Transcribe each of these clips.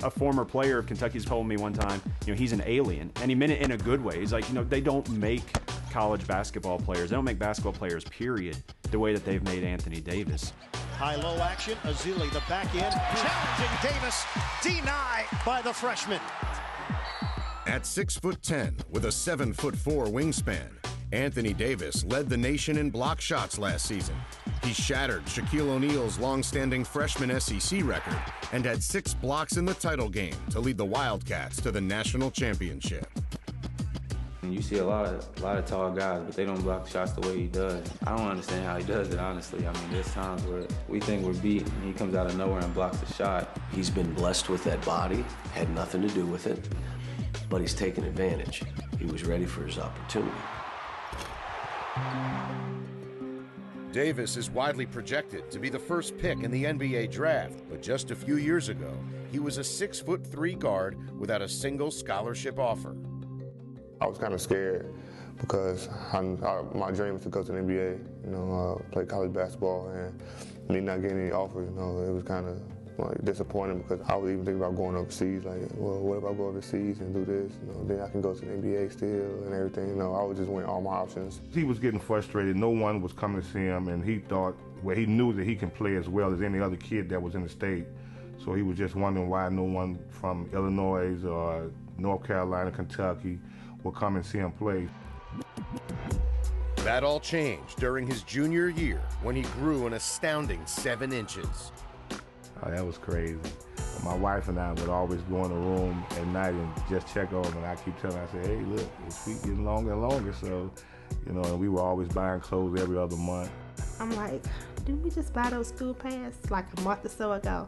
A former player of Kentucky's told me one time, he's an alien, and he meant it in a good way. He's like, they don't make college basketball players. They don't make basketball players, period, the way that they've made Anthony Davis. High-low action, Ezeli, the back end, challenging Davis, denied by the freshman. At 6'10", with a 7'4" wingspan, Anthony Davis led the nation in block shots last season. He shattered Shaquille O'Neal's long-standing freshman SEC record and had 6 blocks in the title game to lead the Wildcats to the national championship. You see a lot of tall guys, but they don't block shots the way he does. I don't understand how he does it, honestly. I mean, there's times where we think we're beat, and he comes out of nowhere and blocks a shot. He's been blessed with that body, had nothing to do with it, but he's taken advantage. He was ready for his opportunity. Davis is widely projected to be the first pick in the NBA draft, but just a few years ago, he was a 6'3" guard without a single scholarship offer. I was kind of scared because my dream was to go to the NBA, play college basketball, and me not getting any offers, it was kind of disappointing because I was even thinking about going overseas. Like, well, what if I go overseas and do this? Then I can go to the NBA still and everything. I was just weighing all my options. He was getting frustrated. No one was coming to see him, and he thought, he knew that he can play as well as any other kid that was in the state. So he was just wondering why no one from Illinois or North Carolina, Kentucky will come and see him play. That all changed during his junior year when he grew an astounding 7 inches. Oh, that was crazy. My wife and I would always go in the room at night and just check on him, and I keep telling her, I say, hey, look, his feet getting longer and longer, so, and we were always buying clothes every other month. I'm like, didn't we just buy those school pants like a month or so ago?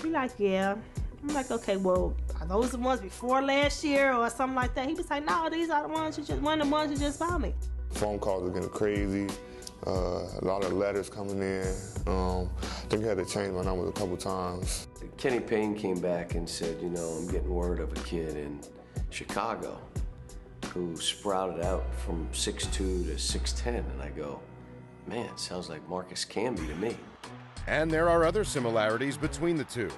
He like, yeah. I'm like, okay, well, are those the ones before last year or something like that? He was like, no, these are the ones one of the ones you just bought me. Phone calls were getting crazy. A lot of letters coming in. I think I had to change my numbers a couple times. Kenny Payne came back and said, I'm getting word of a kid in Chicago who sprouted out from 6'2" to 6'10", and I go, man, sounds like Marcus Camby to me. And there are other similarities between the two.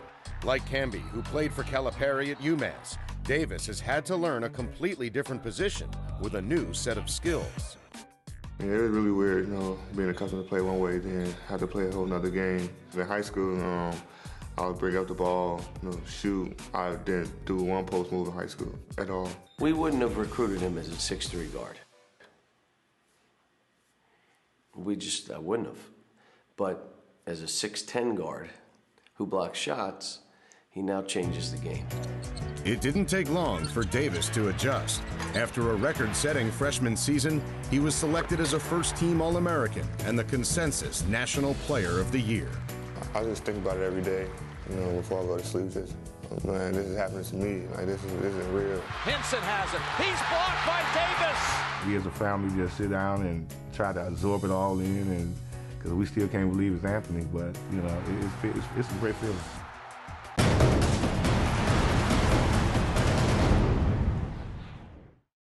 Like Camby, who played for Calipari at UMass, Davis has had to learn a completely different position with a new set of skills. Yeah, it was really weird, being accustomed to play one way, then have to play a whole nother game. In high school, I would bring up the ball, shoot. I didn't do one post move in high school at all. We wouldn't have recruited him as a 6'3" guard. I wouldn't have. But as a 6'10" guard who blocks shots, he now changes the game. It didn't take long for Davis to adjust. After a record-setting freshman season, he was selected as a first-team All-American and the consensus National Player of the Year. I just think about it every day, before I go to sleep. Just, man, this is happening to me. Like, this isn't real. Henson has it. He's blocked by Davis. We as a family just sit down and try to absorb it all in, and because we still can't believe it's Anthony, but it's a great feeling.